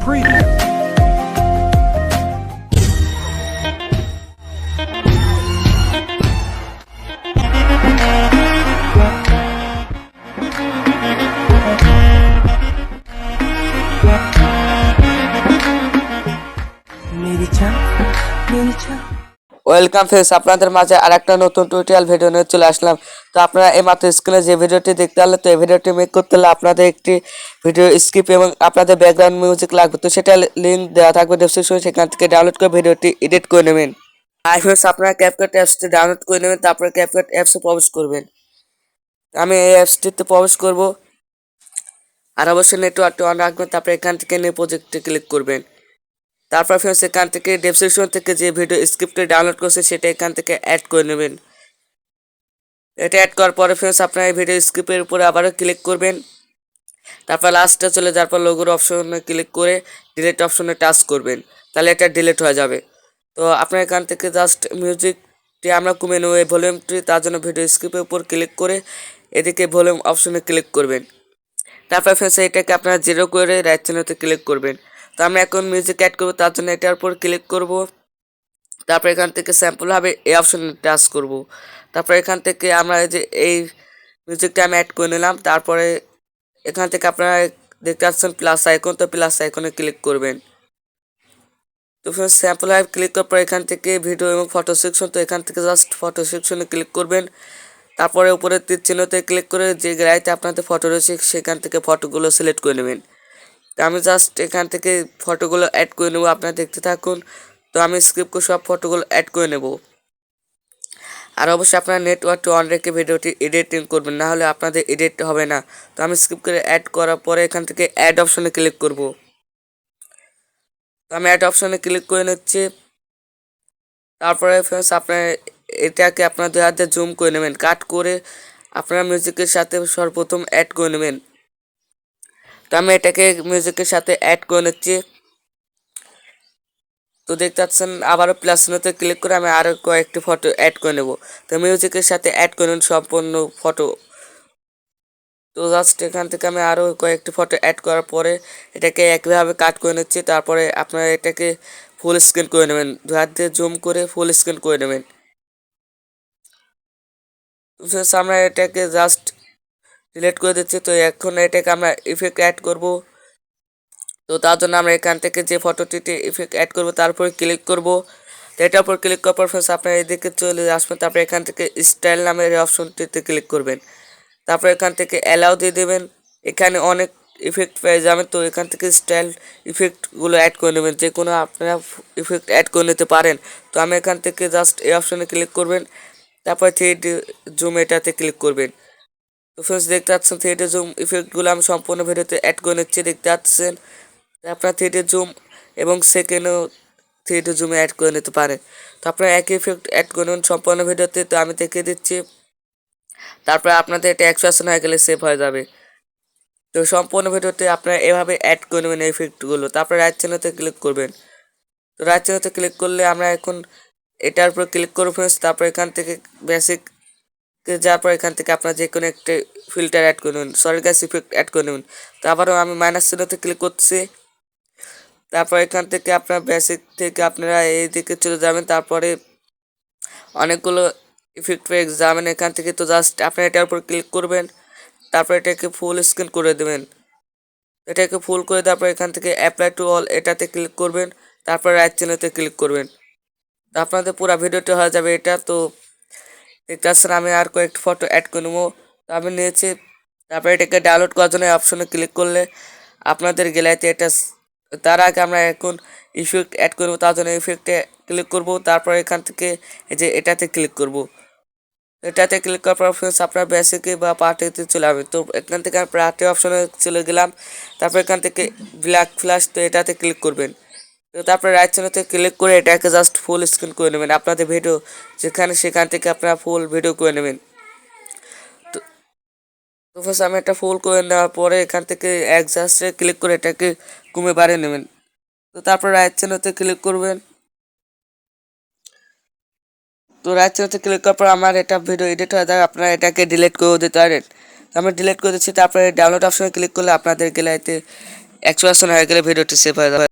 preview. Meri Jann, Meri Jann. Welcome friends, আপনাদের মাঝে আরেকটা নতুন টিউটোরিয়াল ভিডিও নিয়ে চলে আসলাম। তো আপনারা এইমাত্র স্ক্রিনে যে ভিডিওটি দেখতে হলে, তো এই ভিডিওটি মেক করতে হলে আপনাদের একটি ভিডিও স্কিপ এবং আপনাদের ব্যাকগ্রাউন্ড মিউজিক লাগবে। তো সেটা লিঙ্ক দেওয়া থাকবে ডেসক্রিপশনে, সেখান থেকে ডাউনলোড করে ভিডিওটি এডিট করে নেবেন। আর ফ্রেন্ডস, আপনারা ক্যাপকাট অ্যাপসটি ডাউনলোড করে নেবেন, তারপরে ক্যাপকাট অ্যাপসে প্রবেশ করবেন। আমি এই অ্যাপসটিতে প্রবেশ করব, আর অবশ্যই নেটওয়ার্কটি অন রাখবেন। তারপরে এখান থেকে নিউ প্রজেক্টে ক্লিক করবেন। তারপর ফ্রেন্ডস, এখান থেকে ডেসক্রিপশন থেকে যে ভিডিও স্ক্রিপ্টটি ডাউনলোড করছে সেটা এখান থেকে অ্যাড করে নেবেন। এটা অ্যাড করার পরে ফ্রেন্ডস, আপনারা এই ভিডিও স্ক্রিপ্টের উপরে আবারও ক্লিক করবেন। তারপর লাস্টে চলে যাওয়ার পর লোগোর অপশনে ক্লিক করে ডিলিট অপশনে টাচ করবেন, তাহলে এটা ডিলিট হয়ে যাবে। তো আপনার এখান থেকে জাস্ট মিউজিকটি আমরা কমিয়ে নেব, এই ভলিউমটি। তার জন্য ভিডিও স্ক্রিপ্টের উপর ক্লিক করে এদিকে ভলিউম অপশনে ক্লিক করবেন। তারপর ফ্রেন্ডস, এটাকে আপনারা 0 করে রাইট চিহ্নতে ক্লিক করবেন। তো আমরা এখন মিউজিক অ্যাড করবো, তার জন্য এটার উপর ক্লিক করব। তারপর এখান থেকে স্যাম্পল হবে এই অপশনে টাচ করব। তারপর এখান থেকে আমরা এই মিউজিকটা আমি অ্যাড করে নিলাম। তারপরে এখান থেকে আপনারা দেখতে পাচ্ছেন প্লাস আইকন, তো প্লাস আইকনে ক্লিক করবেন। তো ফ্রেন্ডস, স্যাম্পল হাইভ ক্লিক করার পর এখান থেকে ভিডিও এবং ফটো সেকশন, তো এখান থেকে জাস্ট ফটো সেকশনে ক্লিক করবেন। তারপরে উপরে তীর চিহ্নতে ক্লিক করে যে গ্যালারিতে আপনাদের ফটো রয়েছে সেখান থেকে ফটোগুলো সিলেক্ট করে নেবেন। তো আমি জাস্ট এখান থেকে ফটোগুলো অ্যাড করে নেব, আপনারা দেখতে থাকুন। তো আমি স্ক্রিপ্ট করে সব ফটোগুলো অ্যাড করে নেব। আর অবশ্যই আপনার নেটওয়ার্কটি অন রেখে ভিডিওটি এডিটিং করবেন, না হলে আপনাদের এডিট হবে না। তো আমি স্ক্রিপ্ট করে অ্যাড করার পরে এখান থেকে অ্যাড অপশনে ক্লিক করব। তো আমি অ্যাড অপশনে ক্লিক করে নিচ্ছি। তারপরে ফ্রেন্ডস, আপনার এটাকে আপনার 2 হাতে জুম করে নেবেন, কাট করে আপনার মিউজিকের সাথে সর্বপ্রথম অ্যাড করে নেবেন। তো আমি এটাকে মিউজিকের সাথে অ্যাড করে নিচ্ছি। তো দেখতে পাচ্ছেন আবারও প্লাস চিহ্নতে ক্লিক করে আমি আরও কয়েকটি ফটো অ্যাড করে নেব। তো মিউজিকের সাথে অ্যাড করে নেন সম্পূর্ণ ফটো। তো জাস্ট এখান থেকে আমি আরও কয়েকটি ফটো অ্যাড করার পরে এটাকে একইভাবে কাট করে নিচ্ছি। তারপরে আপনারা এটাকে ফুল স্ক্রিন করে নেবেন, 2 হাত দিয়ে জুম করে ফুল স্ক্রিন করে নেবেন। তো আমরা এটাকে জাস্ট ডিলিট করে দিচ্ছি। তো এখন এটাকে আমরা ইফেক্ট অ্যাড করব। তো তার জন্য আমরা এখান থেকে যে ফটোটিতে ইফেক্ট অ্যাড করব তার উপর ক্লিক করব। তো এটার উপর ক্লিক করার পর ফ্রেন্ডস, আপনারা এদিকে চলে আসবেন। তারপরে এখান থেকে স্টাইল নামের অপশনটিতে ক্লিক করবেন। তারপর এখান থেকে অ্যালাউ দিয়ে দেবেন। এখানে অনেক ইফেক্ট পেয়ে যাবেন, তো এখান থেকে স্টাইল ইফেক্টগুলো অ্যাড করে নেবেন, যে কোনো আপনারা ইফেক্ট অ্যাড করে নিতে পারেন। তো আমি এখান থেকে জাস্ট এই অপশনে ক্লিক করবেন। তারপর 3D জুম এটাতে ক্লিক করবেন। তো ফ্রেন্ডস, দেখতে পাচ্ছেন 3D জুম ইফেক্টগুলো আমি সম্পূর্ণ ভিডিওতে অ্যাড করে নিচ্ছি, দেখতে পাচ্ছেন। আপনার 3D জুম এবং সেকেন্ডও 3D জুমে অ্যাড করে নিতে পারেন। তো আপনারা একই ইফেক্ট অ্যাড করুন সম্পূর্ণ ভিডিওতে। তো আমি দেখিয়ে দিচ্ছি। তারপরে আপনাদের এটা 100% হয়ে গেলে সেভ হয়ে যাবে। তো সম্পূর্ণ ভিডিওতে আপনারা এভাবে অ্যাড করে নেবেন ইফেক্টগুলো। তারপরে রাইট চিহ্নতে ক্লিক করবেন। তো রাইট চিহ্নতে ক্লিক করলে আমরা এখন এটার উপর ক্লিক করব ফ্রেন্ডস। তারপর এখান থেকে বেসিক যাওয়ার পর এখান থেকে আপনারা যে কোনো একটা ফিল্টার অ্যাড করে নেবেন, সরি গাইস, ইফেক্ট অ্যাড করে নেবেন। তো আবারও আমি মাইনাস চিহ্নতে ক্লিক করছি। তারপর এখান থেকে আপনার বেসিক থেকে আপনারা এই দিকে চলে যাবেন। তারপরে অনেকগুলো ইফেক্ট পেয়ে যাবেন এখান থেকে। তো জাস্ট আপনারা এটার উপর ক্লিক করবেন। তারপর এটাকে ফুল স্ক্রিন করে দেবেন। এটাকে ফুল করে দেওয়ার পর এখান থেকে অ্যাপ্লাই টু অল এটাতে ক্লিক করবেন। তারপর রাইট চিহ্নতে ক্লিক করবেন। তো আপনাদের পুরো ভিডিওটি হয়ে যাবে এটা। তো দেখতে পাচ্ছেন আমি আর কয়েকটি ফটো অ্যাড করে নেবো, তো আমি নিয়েছি। তারপরে এটাকে ডাউনলোড করার জন্য অপশনে ক্লিক করলে আপনাদের গ্যালারিতে এটা, তার আগে আমরা এখন ইফেক্ট অ্যাড করবো, তার জন্য ইফেক্টে ক্লিক করব। তারপর এখান থেকে এই যে এটাতে ক্লিক করব। এটাতে ক্লিক করার পর ফ্রেন্ডস, আপনার বেসিকে বা পার্টিতে চলে যাবে। তো এখান থেকে আমি পার্টি অপশনে চলে গেলাম। তারপর এখান থেকে ব্ল্যাক ফ্ল্যাশ, তো এটাতে ক্লিক করবেন। তো তারপরে রাইট চিহ্নতে ক্লিক করে এটাকে জাস্ট ফুল স্ক্রিন করে নেবেন। আপনাদের ভিডিও যেখানে সেখান থেকে আপনারা ফুল ভিডিও করে নেবেন। তো ফার্স্ট আমি এটা ফুল করে নেওয়ার পরে এখান থেকে অ্যাডজাস্টে ক্লিক করে এটাকে কমে বাড়িয়ে নেবেন। তো তারপর রাইট চিহ্নতে ক্লিক করবেন। তো রাইট চিহ্নতে ক্লিক করার পর আমার এটা ভিডিও এডিট হয়ে যায়, আপনারা এটাকে ডিলিট করে দিতে পারেন। তো আমি ডিলিট করে দিচ্ছি। তারপরে ডাউনলোড অপশনে ক্লিক করলে আপনাদের গ্যালারিতে 100% হয়ে গেলে ভিডিওটি সেভ হয়ে যাবে।